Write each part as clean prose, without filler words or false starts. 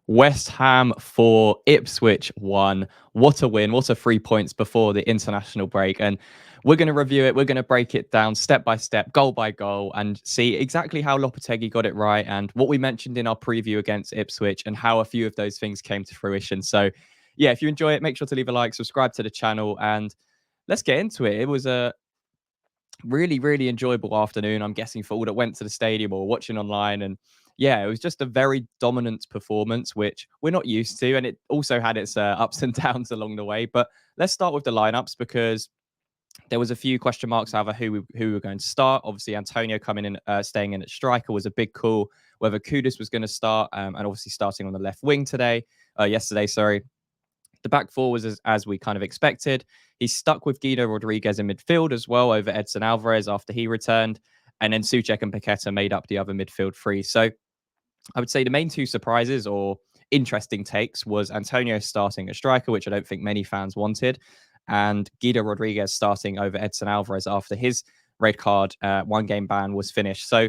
West Ham 4, Ipswich 1. What a win. What a 3 points before the international break. And we're going to review it. We're going to break it down step by step, goal by goal, and see exactly how Lopetegui got it right and what we mentioned in our preview against Ipswich and how a few of those things came to fruition. So, yeah, if you enjoy it, make sure to leave a like, subscribe to the channel, and let's get into it. It was a really, really enjoyable afternoon, I'm guessing, for all that went to the stadium or watching online. And yeah, it was just a very dominant performance, which we're not used to. And it also had its ups and downs along the way. But let's start with the lineups because there was a few question marks over who we were going to start. Obviously, Antonio coming in, staying in at striker was a big call. Whether Kudus was going to start, and obviously starting on the left wing yesterday, sorry. The back four was as we kind of expected. He stuck with Guido Rodriguez in midfield as well over Edson Alvarez after he returned. And then Souček and Paqueta made up the other midfield three. So I would say the main two surprises or interesting takes was Antonio starting at striker, which I don't think many fans wanted, and Guido Rodriguez starting over Edson Alvarez after his red card one game ban was finished. So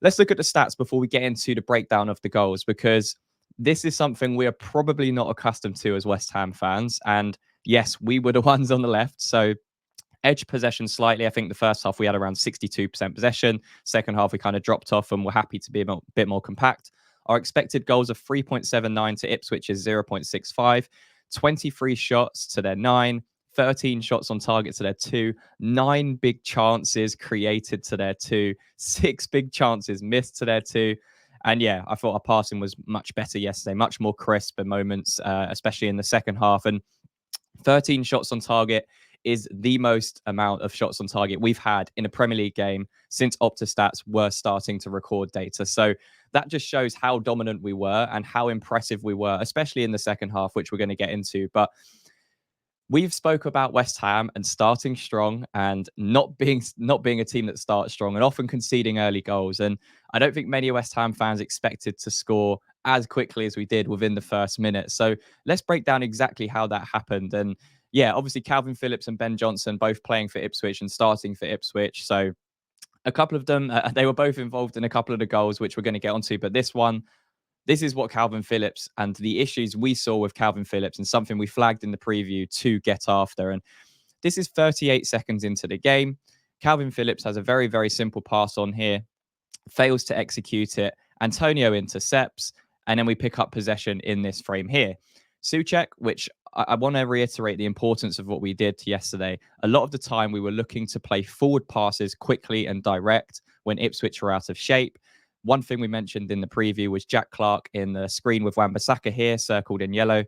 let's look at the stats before we get into the breakdown of the goals, because this is something we are probably not accustomed to as West Ham fans. And yes, we were the ones on the left. So edge possession slightly. I think the first half we had around 62% possession. Second half we kind of dropped off and we're happy to be a bit more compact. Our expected goals of 3.79 to Ipswich is 0.65. 23 shots to their 9. 13 shots on target to their 2. 9 big chances created to their 2. 6 big chances missed to their 2. And yeah, I thought our passing was much better yesterday, much more crisp at moments, especially in the second half. And 13 shots on target is the most amount of shots on target we've had in a Premier League game since Opta were starting to record data. So that just shows how dominant we were and how impressive we were, especially in the second half, which we're going to get into. But we've spoke about West Ham and starting strong and not being a team that starts strong and often conceding early goals. And I don't think many West Ham fans expected to score as quickly as we did within the first minute. So let's break down exactly how that happened. And yeah, obviously Calvin Phillips and Ben Johnson both playing for Ipswich and starting for Ipswich. So a couple of them, they were both involved in a couple of the goals, which we're going to get onto. But this is what Calvin Phillips and the issues we saw with Calvin Phillips and something we flagged in the preview to get after. And this is 38 seconds into the game. Calvin Phillips has a very, very simple pass on here, fails to execute it. Antonio intercepts, and then we pick up possession in this frame here. Souček, which I want to reiterate the importance of what we did yesterday. A lot of the time we were looking to play forward passes quickly and direct when Ipswich were out of shape. One thing we mentioned in the preview was Jack Clark in the screen with Wan-Bissaka here, circled in yellow.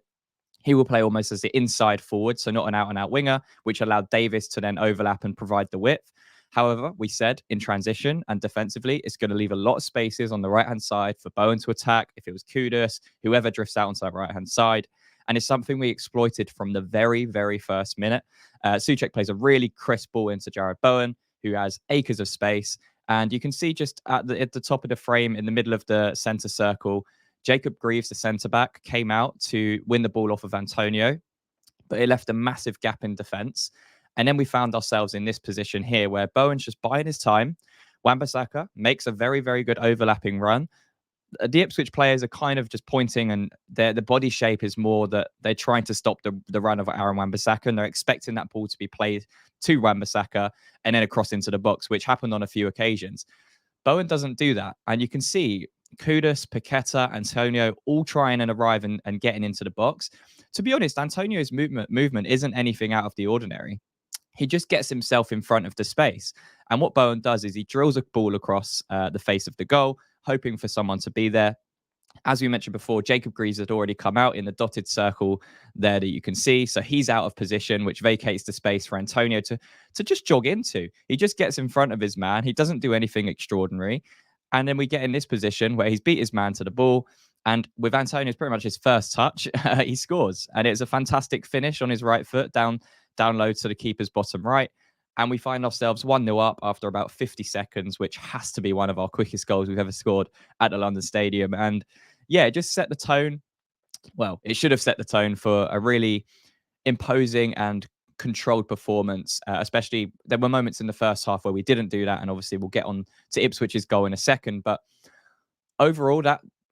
He will play almost as the inside forward, so not an out-and-out winger, which allowed Davis to then overlap and provide the width. However, we said in transition and defensively, it's going to leave a lot of spaces on the right-hand side for Bowen to attack. If it was Kudus, whoever drifts out onto that right-hand side. And it's something we exploited from the very, very first minute. Souček plays a really crisp ball into Jared Bowen, who has acres of space. And you can see just at the top of the frame in the middle of the center circle, Jacob Greaves, the centre back, came out to win the ball off of Antonio, but it left a massive gap in defence. And then we found ourselves in this position here where Bowen's just buying his time. Wan-Bissaka makes a very, very good overlapping run. The Ipswich players are kind of just pointing, and the body shape is more that they're trying to stop the run of Aaron Wan-Bissaka, and they're expecting that ball to be played to Wan-Bissaka and then across into the box, which happened on a few occasions. Bowen doesn't do that, and you can see Kudus, Paqueta, Antonio all trying and arrive and getting into the box. To be honest, Antonio's movement isn't anything out of the ordinary. He just gets himself in front of the space. And what Bowen does is he drills a ball across the face of the goal, hoping for someone to be there. As we mentioned before, Jacob Greaves had already come out in the dotted circle there that you can see. So he's out of position, which vacates the space for Antonio to just jog into. He just gets in front of his man. He doesn't do anything extraordinary. And then we get in this position where he's beat his man to the ball. And with Antonio's pretty much his first touch, he scores. And it's a fantastic finish on his right foot, down low to the keeper's bottom right. And we find ourselves 1-0 up after about 50 seconds, which has to be one of our quickest goals we've ever scored at the London Stadium. And yeah, it just set the tone. Well, it should have set the tone for a really imposing and controlled performance, especially there were moments in the first half where we didn't do that. And obviously we'll get on to Ipswich's goal in a second. But overall,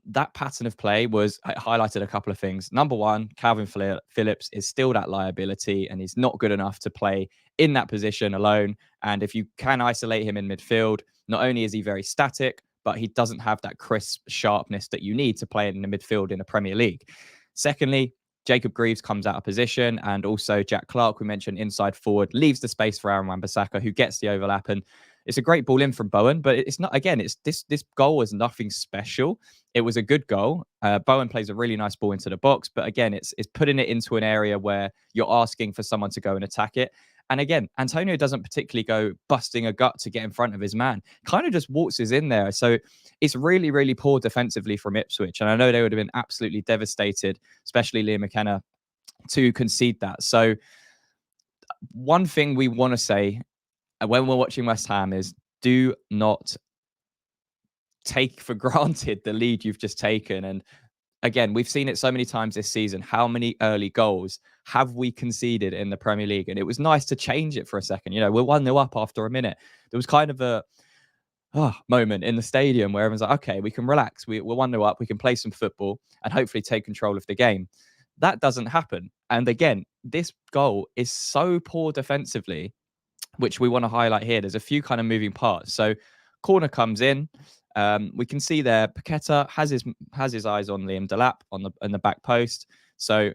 that pattern of play was highlighted a couple of things. Number one, Calvin Phillips is still that liability and he's not good enough to play in that position alone. And if you can isolate him in midfield, not only is he very static, but he doesn't have that crisp sharpness that you need to play in the midfield in the Premier League. Secondly, Jacob Greaves comes out of position, and also Jack Clark, we mentioned inside forward, leaves the space for Aaron Wan-Bissaka, who gets the overlap. And it's a great ball in from Bowen, but it's not. Again, it's this goal was nothing special. It was a good goal. Bowen plays a really nice ball into the box, but again, it's putting it into an area where you're asking for someone to go and attack it. And again, Antonio doesn't particularly go busting a gut to get in front of his man. Kind of just waltzes in there. So it's really, really poor defensively from Ipswich. And I know they would have been absolutely devastated, especially Liam McKenna, to concede that. So one thing we want to say when we're watching West Ham is do not take for granted the lead you've just taken. And again, we've seen it so many times this season. How many early goals have we conceded in the Premier League? And it was nice to change it for a second. You know, we're 1-0 up after a minute. There was kind of a moment in the stadium where everyone's like, okay, we can relax. We're 1-0 up. We can play some football and hopefully take control of the game. That doesn't happen. And again, this goal is so poor defensively, which we want to highlight here. There's a few kind of moving parts. So corner comes in. We can see there Paqueta has his eyes on Liam Delap on the back post. So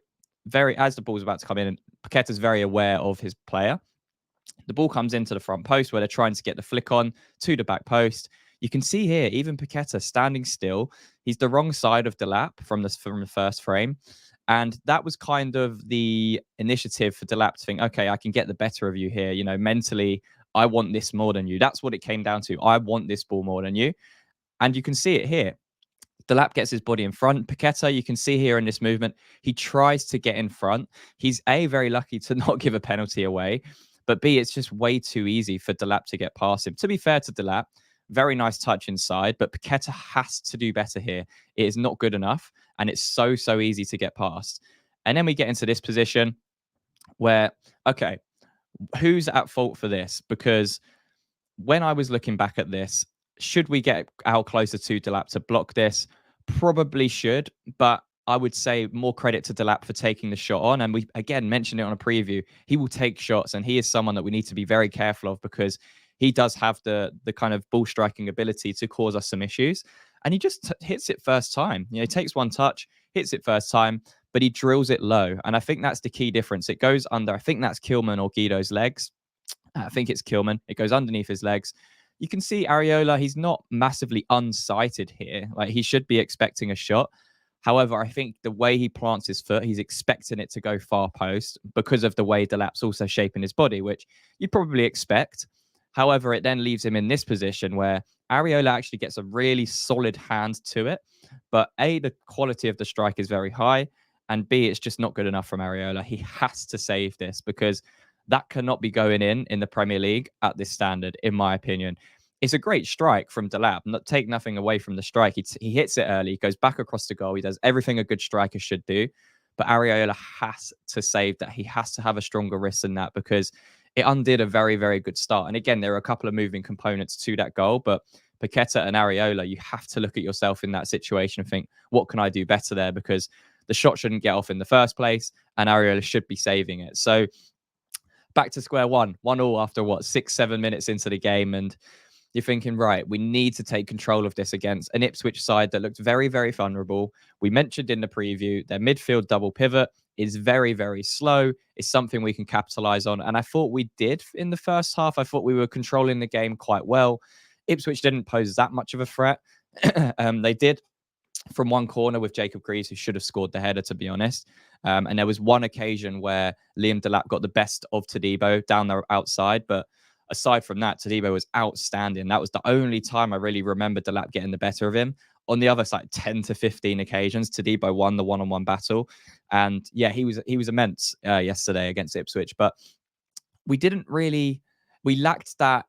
as the ball's about to come in, Paqueta's very aware of his player. The ball comes into the front post where they're trying to get the flick on to the back post. You can see here, even Paqueta standing still. He's the wrong side of Delap from the first frame. And that was kind of the initiative for Delap to think, okay, I can get the better of you here. You know, mentally, I want this more than you. That's what it came down to. I want this ball more than you. And you can see it here. Delap gets his body in front. Paqueta, you can see here in this movement, he tries to get in front. He's A, very lucky to not give a penalty away, but B, it's just way too easy for Delap to get past him. To be fair to Delap, very nice touch inside, but Paqueta has to do better here. It is not good enough, and it's so easy to get past. And then we get into this position where, okay, who's at fault for this? Because when I was looking back at this, should we get Al closer to Delap to block this? Probably should, but I would say more credit to Delap for taking the shot on. And we, again, mentioned it on a preview. He will take shots, and he is someone that we need to be very careful of because he does have the kind of ball striking ability to cause us some issues. And he just hits it first time. You know, he takes one touch, hits it first time, but he drills it low. And I think that's the key difference. It goes under, I think that's Kilman or Guido's legs. I think it's Kilman. It goes underneath his legs. You can see Areola, he's not massively unsighted here. Like, he should be expecting a shot. However, I think the way he plants his foot, he's expecting it to go far post because of the way Delap's also shaping his body, which you'd probably expect. However, it then leaves him in this position where Areola actually gets a really solid hand to it. But A, the quality of the strike is very high. And B, it's just not good enough from Areola. He has to save this because that cannot be going in the Premier League at this standard, in my opinion. It's a great strike from Delap. Take nothing away from the strike. He hits it early, he goes back across the goal. He does everything a good striker should do. But Areola has to save that. He has to have a stronger wrist than that because it undid a very, very good start. And again, there are a couple of moving components to that goal. But Paqueta and Areola, you have to look at yourself in that situation and think, what can I do better there? Because the shot shouldn't get off in the first place and Areola should be saving it. So back to square one, 1-1 after 6-7 minutes into the game. And you're thinking, right, we need to take control of this against an Ipswich side that looked very, very vulnerable. We mentioned in the preview, their midfield double pivot is very, very slow. It's something we can capitalize on. And I thought we did in the first half. I thought we were controlling the game quite well. Ipswich didn't pose that much of a threat. They did from one corner with Jacob Greaves, who should have scored the header, to be honest. And there was one occasion where Liam Delap got the best of Todibo down the outside. But aside from that, Todibo was outstanding. That was the only time I really remember Delap getting the better of him. On the other side, 10 to 15 occasions, Todibo won the one-on-one battle. And yeah, he was immense yesterday against Ipswich. But we lacked that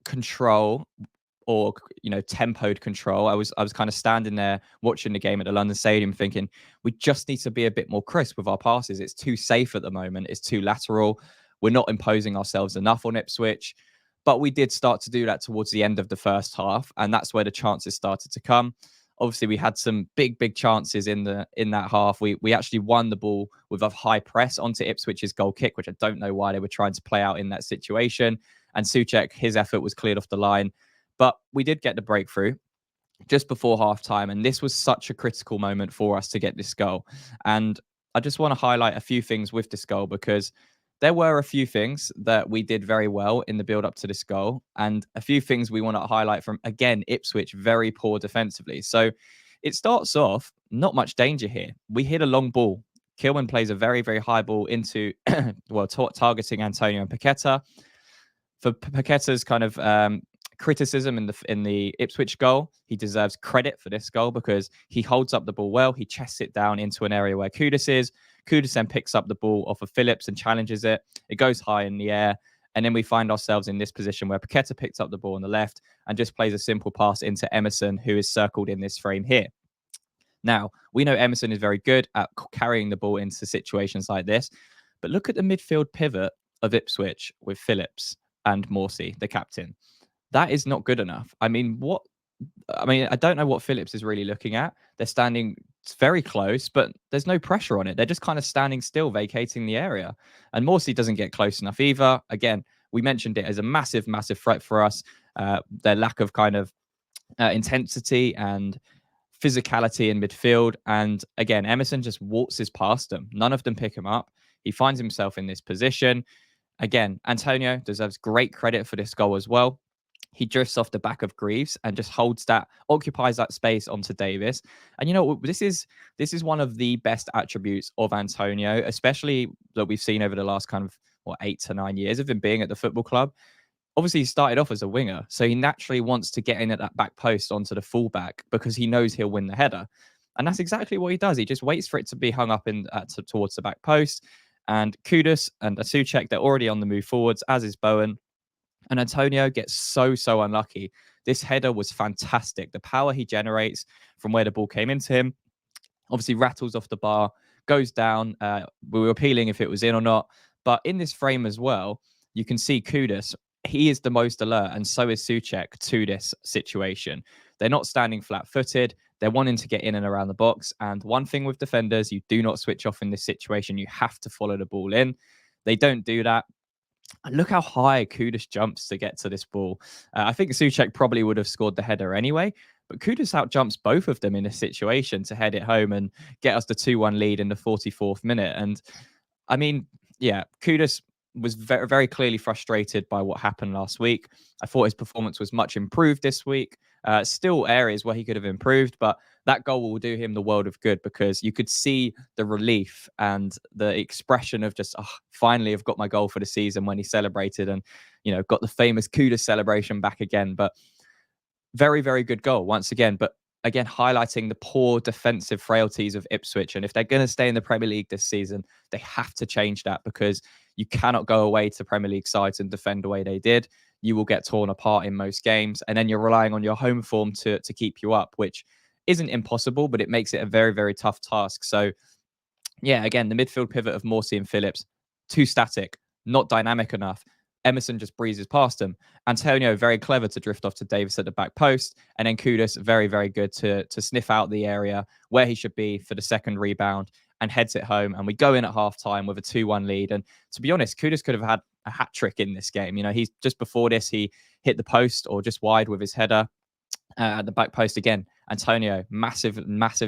control or, you know, tempoed control. I was kind of standing there watching the game at the London Stadium thinking, we just need to be a bit more crisp with our passes. It's too safe at the moment. It's too lateral. We're not imposing ourselves enough on Ipswich. But we did start to do that towards the end of the first half. And that's where the chances started to come. Obviously, we had some big chances in that half. We actually won the ball with a high press onto Ipswich's goal kick, which I don't know why they were trying to play out in that situation. And Souček, his effort was cleared off the line. But we did get the breakthrough just before half time. And this was such a critical moment for us to get this goal. And I just want to highlight a few things with this goal, because there were a few things that we did very well in the build up to this goal, and a few things we want to highlight from, again, Ipswich, very poor defensively. So it starts off not much danger here. We hit a long ball. Kilman plays a very high ball into, well, targeting Antonio and Paqueta. For Paqueta's kind of criticism in the Ipswich goal, he deserves credit for this goal because he holds up the ball well. He chests it down into an area where Kudus is. Kudus then picks up the ball off of Phillips and challenges it. It goes high in the air. And then we find ourselves in this position where Paqueta picks up the ball on the left and just plays a simple pass into Emerson, who is circled in this frame here. Now, we know Emerson is very good at carrying the ball into situations like this, but look at the midfield pivot of Ipswich with Phillips and Morsey, the captain. That is not good enough. I mean, I don't know what Phillips is really looking at. They're standing very close, but there's no pressure on it. They're just kind of standing still, vacating the area. And Morsey doesn't get close enough either. Again, we mentioned it as a massive threat for us. Their lack of kind of intensity and physicality in midfield. And again, Emerson just waltzes past them. None of them pick him up. He finds himself in this position. Again, Antonio deserves great credit for this goal as well. He drifts off the back of Greaves and just occupies that space onto Davis. And you know, this is one of the best attributes of Antonio, especially that we've seen over the last kind of 8 to 9 years of him being at the football club. Obviously, he started off as a winger, so he naturally wants to get in at that back post onto the fullback because he knows he'll win the header. And that's exactly what he does. He just waits for it to be hung up towards the back post. And Kudus and Souček, they're already on the move forwards, as is Bowen. And Antonio gets so unlucky. This header was fantastic. The power he generates from where the ball came into him, obviously rattles off the bar, goes down. We were appealing if it was in or not. But in this frame as well, you can see Kudus. He is the most alert, and so is Souček to this situation. They're not standing flat-footed. They're wanting to get in and around the box. And one thing with defenders, you do not switch off in this situation. You have to follow the ball in. They don't do that. And look how high Kudus jumps to get to this ball. I think Souček probably would have scored the header anyway, but Kudus outjumps both of them in this situation to head it home and get us the 2-1 lead in the 44th minute. And I mean, yeah, Kudus was very clearly frustrated by what happened last week. I thought his performance was much improved this week. Still areas where he could have improved, but that goal will do him the world of good because you could see the relief and the expression of just, finally, I've got my goal for the season when he celebrated and, got the famous Kudus celebration back again. But very good goal once again. But again, highlighting the poor defensive frailties of Ipswich. And if they're going to stay in the Premier League this season, they have to change that because you cannot go away to Premier League sides and defend the way they did. You will get torn apart in most games. And then you're relying on your home form to keep you up, which isn't impossible, but it makes it a very tough task. So, yeah, again, the midfield pivot of Morsey and Phillips, too static, not dynamic enough. Emerson just breezes past him. Antonio, very clever to drift off to Davis at the back post. And then Kudus, very good to sniff out the area where he should be for the second rebound and heads it home. And we go in at half-time with a 2-1 lead. And to be honest, Kudus could have had a hat trick in this game. He's just before this, he hit the post or just wide with his header at the back post again. Antonio, massive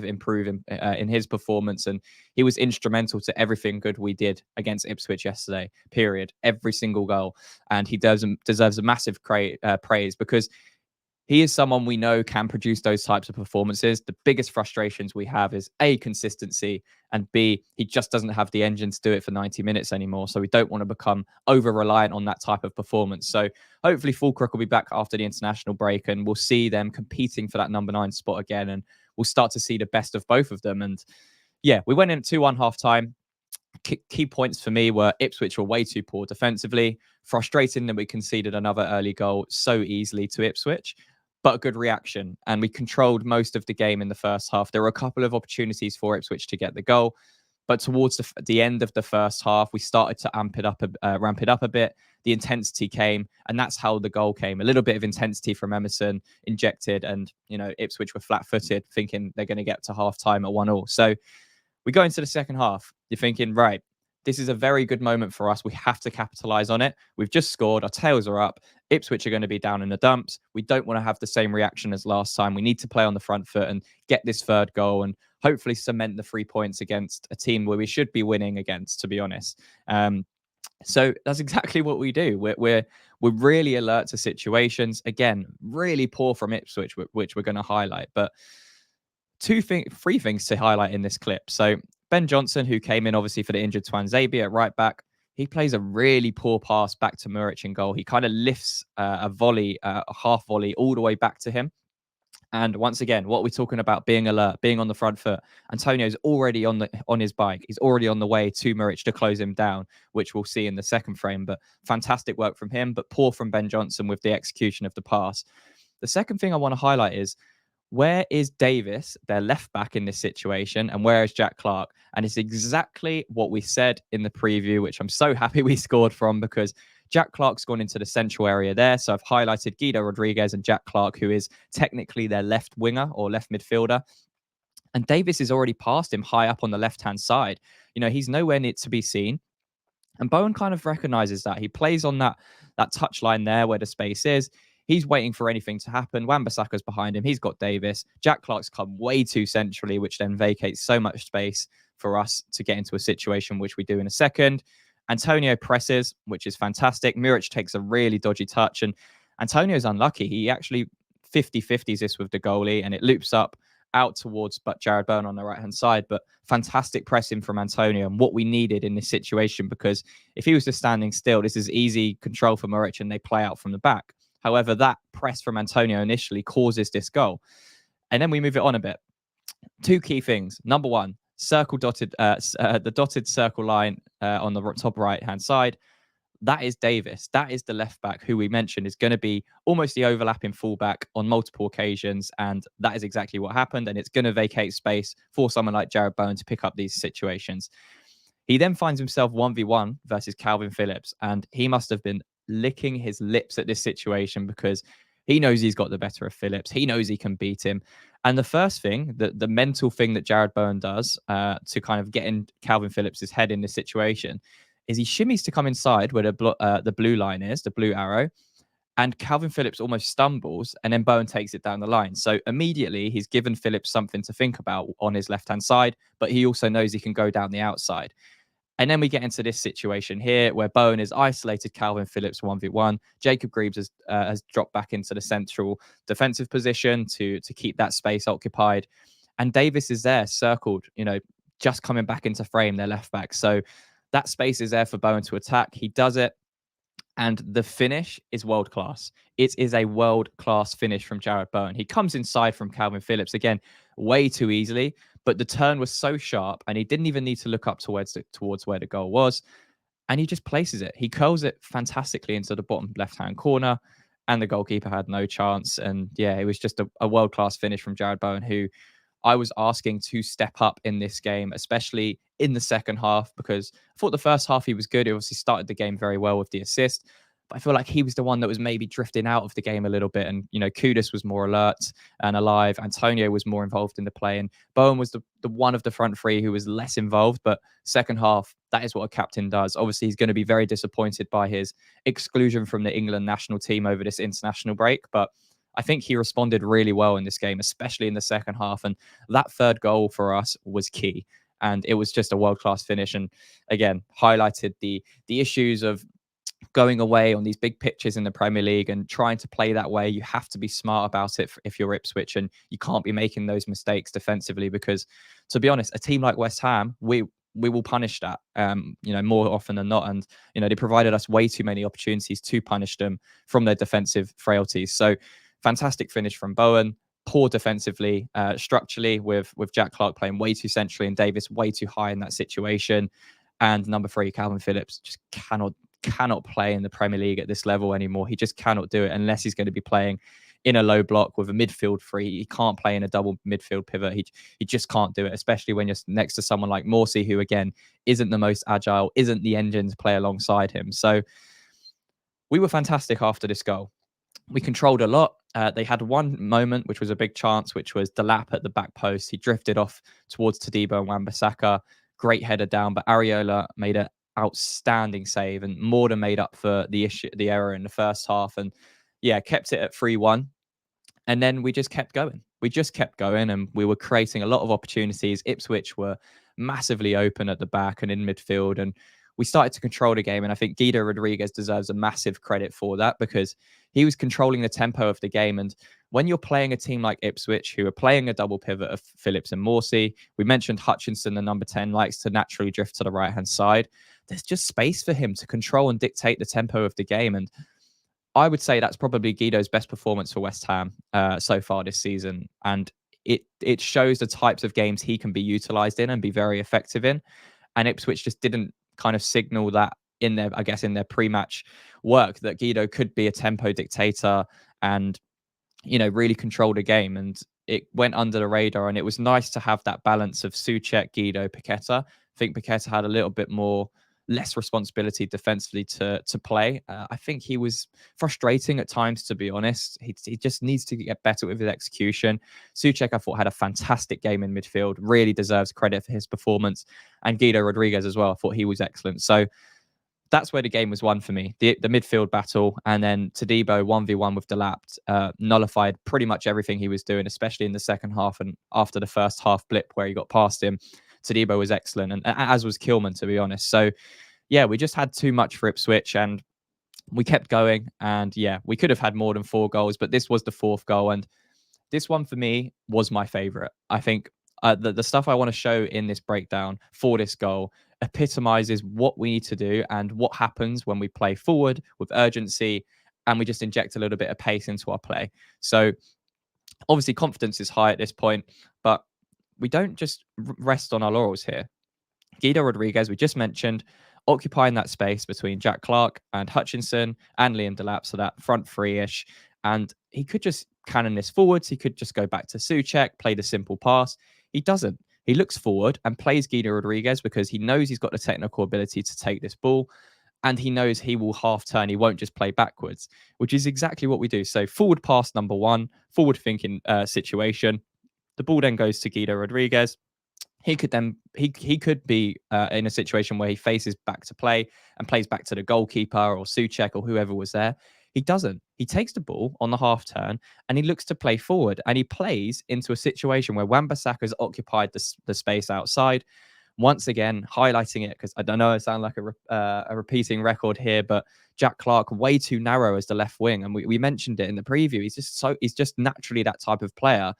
improvement in his performance, and he was instrumental to everything good we did against Ipswich yesterday. Period. Every single goal, and he deserves a massive praise because he is someone we know can produce those types of performances. The biggest frustrations we have is A, consistency, and B, he just doesn't have the engine to do it for 90 minutes anymore. So we don't want to become over-reliant on that type of performance. So hopefully Fulcrook will be back after the international break and we'll see them competing for that number 9 spot again. And we'll start to see the best of both of them. And yeah, we went in at 2-1 half-time. Key points for me were Ipswich were way too poor defensively. Frustrating that we conceded another early goal so easily to Ipswich, but a good reaction. And we controlled most of the game in the first half. There were a couple of opportunities for Ipswich to get the goal, But towards the end of the first half, we started to ramp it up a bit. The intensity came, and that's how the goal came. A little bit of intensity from Emerson injected, and Ipswich were flat-footed, thinking they're going to get to half-time at 1-1. So we go into the second half. You're thinking, right, this is a very good moment for us. We have to capitalize on it. We've just scored. Our tails are up. Ipswich are going to be down in the dumps. We don't want to have the same reaction as last time. We need to play on the front foot and get this third goal and hopefully cement the 3 points against a team where we should be winning against, to be honest. So that's exactly what we do. We're really alert to situations. Again, really poor from Ipswich, which we're going to highlight. But three things to highlight in this clip. So Ben Johnson, who came in obviously for the injured Twanzebe at right back, he plays a really poor pass back to Muric in goal. He kind of lifts a volley, a half volley, all the way back to him. And once again, what we're talking about, being alert, being on the front foot. Antonio's already on his bike. He's already on the way to Muric to close him down, which we'll see in the second frame. But fantastic work from him, but poor from Ben Johnson with the execution of the pass. The second thing I want to highlight is, where is Davis, their left back, in this situation, and where is Jack Clark? And it's exactly what we said in the preview, which I'm so happy we scored from, because Jack Clark's gone into the central area there. So I've highlighted Guido Rodriguez and Jack Clark, who is technically their left winger or left midfielder. And Davis is already past him high up on the left-hand side. He's nowhere near to be seen. And Bowen kind of recognizes that. He plays on that touch line there where the space is. He's waiting for anything to happen. Wan-Bissaka's behind him. He's got Davis. Jack Clark's come way too centrally, which then vacates so much space for us to get into a situation, which we do in a second. Antonio presses, which is fantastic. Muric takes a really dodgy touch, and Antonio's unlucky. He actually 50-50s this with the goalie, and it loops up out towards Jared Bowen on the right-hand side. But fantastic pressing from Antonio, and what we needed in this situation, because if he was just standing still, this is easy control for Muric, and they play out from the back. However, that press from Antonio initially causes this goal. And then we move it on a bit. Two key things. Number one, the dotted circle line on the top right-hand side. That is Davis. That is the left back who we mentioned is going to be almost the overlapping fullback on multiple occasions. And that is exactly what happened. And it's going to vacate space for someone like Jared Bowen to pick up these situations. He then finds himself 1v1 versus Calvin Phillips. And he must have been licking his lips at this situation, because he knows he's got the better of Phillips. He knows he can beat him. And the first thing, the mental thing that Jared Bowen does to kind of get in Calvin Phillips' head in this situation, is he shimmies to come inside where the blue line is, the blue arrow, and Calvin Phillips almost stumbles, and then Bowen takes it down the line. So immediately he's given Phillips something to think about on his left-hand side, but he also knows he can go down the outside. And then we get into this situation here where Bowen has isolated Calvin Phillips 1v1. Jacob Greaves has dropped back into the central defensive position to keep that space occupied. And Davis is there, circled, just coming back into frame, their left back. So that space is there for Bowen to attack. He does it. And the finish is world class. It is a world class finish from Jared Bowen. He comes inside from Calvin Phillips again, way too easily, but the turn was so sharp, and he didn't even need to look up towards where the goal was. And he just places it. He curls it fantastically into the bottom left-hand corner, and the goalkeeper had no chance. And yeah, it was just a world class finish from Jared Bowen, who I was asking to step up in this game, especially in the second half, because I thought the first half he was good. He obviously started the game very well with the assist, but I feel like he was the one that was maybe drifting out of the game a little bit. And, Kudus was more alert and alive. Antonio was more involved in the play. And Bowen was the one of the front three who was less involved. But second half, that is what a captain does. Obviously, he's going to be very disappointed by his exclusion from the England national team over this international break. But I think he responded really well in this game, especially in the second half. And that third goal for us was key. And it was just a world-class finish. And again, highlighted the issues of going away on these big pitches in the Premier League and trying to play that way. You have to be smart about it if you're Ipswich, and you can't be making those mistakes defensively, because, to be honest, a team like West Ham, we will punish that, more often than not. And, they provided us way too many opportunities to punish them from their defensive frailties. So fantastic finish from Bowen. Poor defensively, structurally, with Jack Clark playing way too centrally and Davis way too high in that situation. And number 3, Calvin Phillips just cannot play in the Premier League at this level anymore. He just cannot do it unless he's going to be playing in a low block with a midfield free. He can't play in a double midfield pivot. He just can't do it, especially when you're next to someone like Morsey, who again isn't the most agile, isn't the engine to play alongside him. So we were fantastic after this goal. We controlled a lot. They had one moment, which was a big chance, which was Delap at the back post. He drifted off towards Todibo and Wan-Bissaka. Great header down, but Areola made an outstanding save and more than made up for the error in the first half. And yeah, kept it at 3-1. And then we just kept going. We just kept going and we were creating a lot of opportunities. Ipswich were massively open at the back and in midfield. And we started to control the game. And I think Guido Rodriguez deserves a massive credit for that because he was controlling the tempo of the game. And when you're playing a team like Ipswich, who are playing a double pivot of Phillips and Morsey, we mentioned Hutchinson, the number 10, likes to naturally drift to the right-hand side. There's just space for him to control and dictate the tempo of the game. And I would say that's probably Guido's best performance for West Ham so far this season. And it shows the types of games he can be utilised in and be very effective in. And Ipswich just didn't kind of signal that in their, I guess, in their pre-match work that Guido could be a tempo dictator and, you know, really control the game. And it went under the radar. And it was nice to have that balance of Souček, Guido, Paqueta. I think Paqueta had a little bit less responsibility defensively to play. I think he was frustrating at times, to be honest. He just needs to get better with his execution. Souček, I thought, had a fantastic game in midfield, really deserves credit for his performance. And Guido Rodriguez as well, I thought he was excellent. So that's where the game was won for me. The midfield battle, and then Todibo 1v1 with Delap nullified pretty much everything he was doing, especially in the second half and after the first half blip where he got past him. Todibo was excellent, and as was Kilman, to be honest. So, yeah, we just had too much for Ipswich, and we kept going. And, yeah, we could have had more than 4 goals, but this was the 4th goal. And this one, for me, was my favourite. I think the stuff I want to show in this breakdown for this goal epitomizes what we need to do and what happens when we play forward with urgency and we just inject a little bit of pace into our play. So, obviously, confidence is high at this point, but we don't just rest on our laurels here. Guido Rodriguez, we just mentioned, occupying that space between Jack Clarke and Hutchinson and Liam Delap, so that front three-ish. And he could just cannon this forwards. He could just go back to Souček, play the simple pass. He doesn't. He looks forward and plays Guido Rodriguez because he knows he's got the technical ability to take this ball. And he knows he will half turn. He won't just play backwards, which is exactly what we do. So forward pass number 1, forward thinking situation. The ball then goes to Guido Rodriguez. He could then he could be in a situation where he faces back to play and plays back to the goalkeeper or Souček or whoever was there. He doesn't. He takes the ball on the half turn and he looks to play forward, and he plays into a situation where Wan-Bissaka's occupied the space outside. Once again, highlighting it because I don't know, I sound like a repeating record here, but Jack Clarke way too narrow as the left wing, and we mentioned it in the preview. He's just naturally that type of player.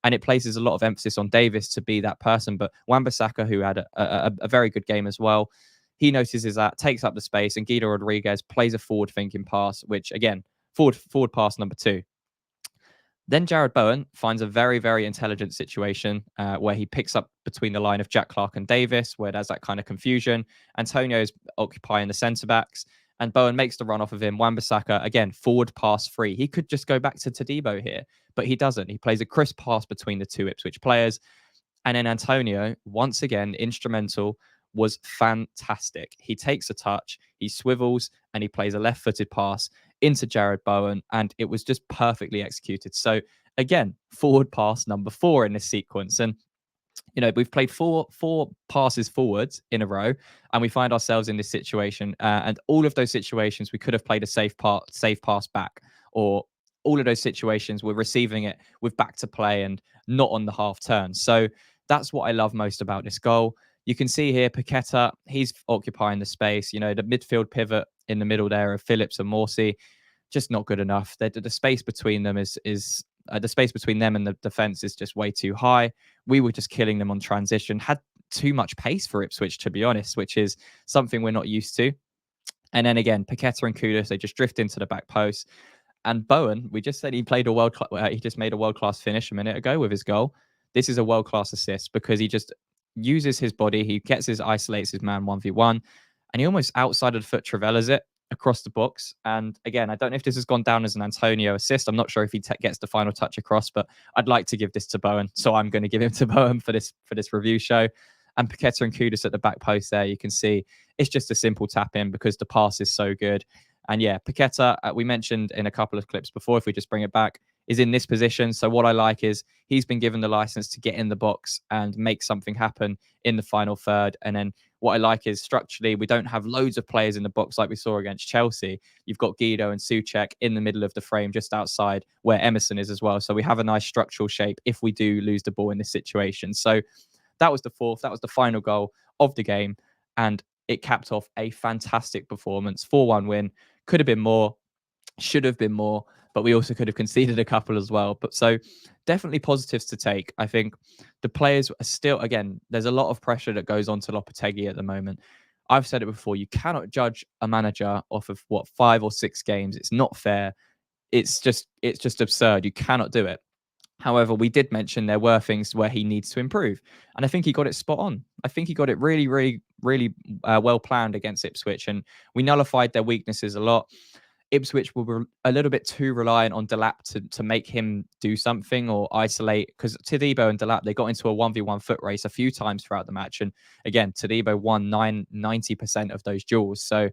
And it places a lot of emphasis on Davis to be that person. But Wan-Bissaka, who had a very good game as well, he notices that, takes up the space, and Guido Rodriguez plays a forward-thinking pass, which, again, forward pass number 2. Then Jared Bowen finds a very, very intelligent situation where he picks up between the line of Jack Clarke and Davis, where there's that kind of confusion. Antonio's occupying the centre-backs, and Bowen makes the run off of him. Wan-Bissaka, again, forward pass free. He could just go back to Todibo here, but he doesn't. He plays a crisp pass between the 2 Ipswich players. And then Antonio, once again, instrumental, was fantastic. He takes a touch, he swivels, and he plays a left-footed pass into Jared Bowen, and it was just perfectly executed. So, again, forward pass number 4 in this sequence. And you know, we've played four passes forwards in a row, and we find ourselves in this situation. And all of those situations, we could have played a safe pass back, or all of those situations, we're receiving it with back to play and not on the half turn. So that's what I love most about this goal. You can see here, Paqueta, he's occupying the space. You know, the midfield pivot in the middle there of Phillips and Morsey, just not good enough. The space between them is the space between them and the defense is just way too high. We were just killing them on transition, had too much pace for Ipswich, to be honest, which is something we're not used to. And then again, Paqueta and Kudus, they just drift into the back post. And Bowen, we just said he played he just made a world-class finish a minute ago with his goal. This is a world-class assist because he just uses his body. He isolates his man 1v1, and he almost outside of the foot Travellas it. across the box. And again, I don't know if this has gone down as an Antonio assist. I'm not sure if he gets the final touch across, but I'd like to give this to Bowen. So I'm going to give him to Bowen for this review show. And Paqueta and Kudus at the back post there, you can see it's just a simple tap in because the pass is so good. And yeah, Paqueta, we mentioned in a couple of clips before, if we just bring it back, is in this position. So what I like is he's been given the license to get in the box and make something happen in the final third. And then what I like is structurally, we don't have loads of players in the box like we saw against Chelsea. You've got Guido and Souček in the middle of the frame, just outside where Emerson is as well. So we have a nice structural shape if we do lose the ball in this situation. So that was the fourth. That was the final goal of the game. And it capped off a fantastic performance. 4-1 win. Could have been more. Should have been more. But we also could have conceded a couple as well. But so definitely positives to take. I think the players are still, again, there's a lot of pressure that goes on to Lopetegui at the moment. I've said it before, you cannot judge a manager off of 5 or 6 games. It's not fair. It's just absurd. You cannot do it. However, we did mention there were things where he needs to improve. And I think he got it spot on. I think he got it really, really, really well planned against Ipswich. And we nullified their weaknesses a lot. Ipswich were a little bit too reliant on Delap to make him do something or isolate, because Todibo and Delap, they got into a 1v1 foot race a few times throughout the match. And again, Todibo won 90% of those duels. So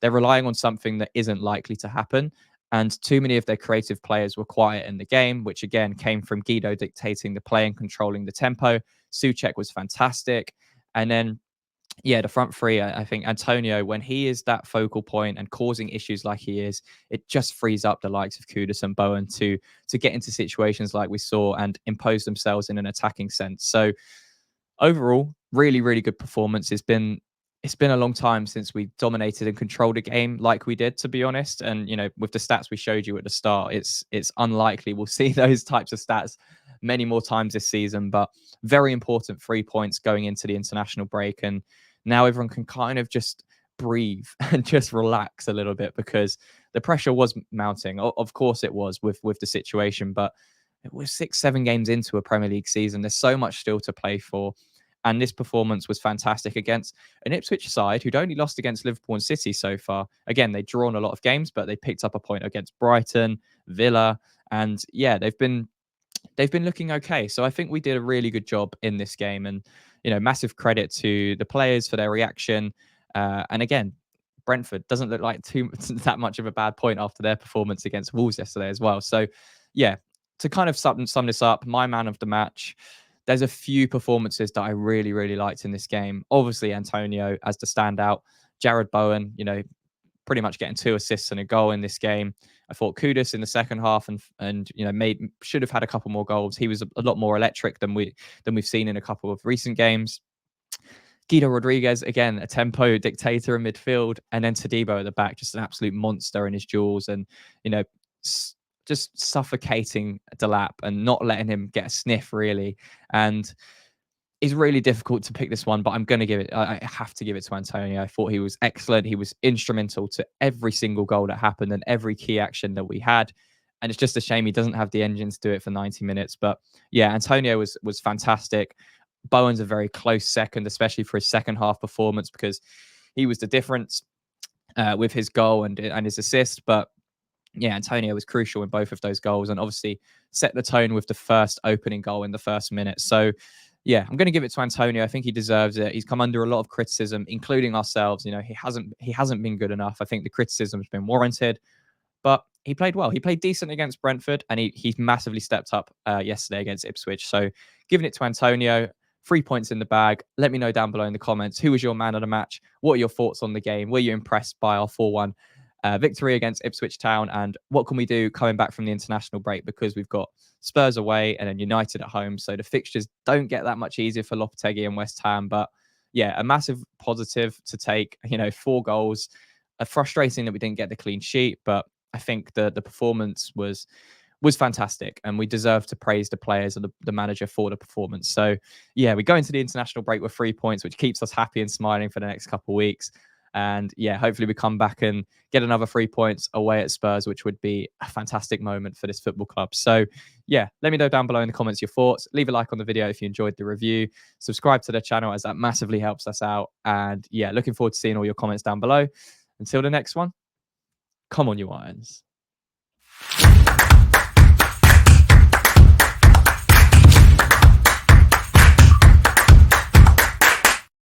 they're relying on something that isn't likely to happen. And too many of their creative players were quiet in the game, which again came from Guido dictating the play and controlling the tempo. Souček was fantastic. And then yeah, the front three, I think Antonio, when he is that focal point and causing issues like he is, it just frees up the likes of Kudus and Bowen to get into situations like we saw and impose themselves in an attacking sense. So overall, really, really good performance. It's been a long time since we dominated and controlled a game like we did, to be honest. And you know, with the stats we showed you at the start, it's unlikely we'll see those types of stats many more times this season. But very important 3 points going into the international break, and now everyone can kind of just breathe and just relax a little bit, because the pressure was mounting. Of course, it was with the situation, but it was 6-7 games into a Premier League season. There's so much still to play for. And this performance was fantastic against an Ipswich side who'd only lost against Liverpool and City so far. Again, they'd drawn a lot of games, but they picked up a point against Brighton, Villa, and yeah, they've been looking okay. So I think we did a really good job in this game, and you know, massive credit to the players for their reaction. And again, Brentford doesn't look like that much of a bad point after their performance against Wolves yesterday as well. So yeah, to kind of sum this up, my man of the match. There's a few performances that I really, really liked in this game. Obviously, Antonio as the standout. Jared Bowen, you know, pretty much getting 2 assists and a goal in this game. I thought Kudus in the second half and you know, should have had a couple more goals. He was a lot more electric than we've seen in a couple of recent games. Guido Rodriguez, again, a tempo dictator in midfield, and then Todibo at the back, just an absolute monster in his duels, and you know, just suffocating Delap and not letting him get a sniff, really. And it's really difficult to pick this one, but I'm going to give it, I have to give it to Antonio. I thought he was excellent. He was instrumental to every single goal that happened and every key action that we had. And it's just a shame he doesn't have the engine to do it for 90 minutes. But yeah, Antonio was fantastic. Bowen's a very close second, especially for his second half performance, because he was the difference with his goal and his assist. But yeah, Antonio was crucial in both of those goals, and obviously set the tone with the first opening goal in the first minute. So yeah, I'm going to give it to Antonio. I think he deserves it. He's come under a lot of criticism, including ourselves. You know, he hasn't been good enough. I think the criticism has been warranted, but he played well. He played decent against Brentford, and he's massively stepped up yesterday against Ipswich. So giving it to Antonio. 3 points in the bag. Let me know down below in the comments, who was your man of the match? What are your thoughts on the game? Were you impressed by our 4-1 victory against Ipswich Town? And what can we do coming back from the international break? Because we've got Spurs away and then United at home. So the fixtures don't get that much easier for Lopetegui and West Ham. But yeah, a massive positive to take. You know, 4 goals. Frustrating that we didn't get the clean sheet, but I think the performance was fantastic, and we deserve to praise the players and the manager for the performance. So yeah, we go into the international break with 3 points, which keeps us happy and smiling for the next couple of weeks. And yeah, hopefully we come back and get another 3 points away at Spurs, which would be a fantastic moment for this football club. So yeah, let me know down below in the comments your thoughts. Leave a like on the video if you enjoyed the review. Subscribe to the channel, as that massively helps us out. And yeah, looking forward to seeing all your comments down below. Until the next one, Come on, you Irons.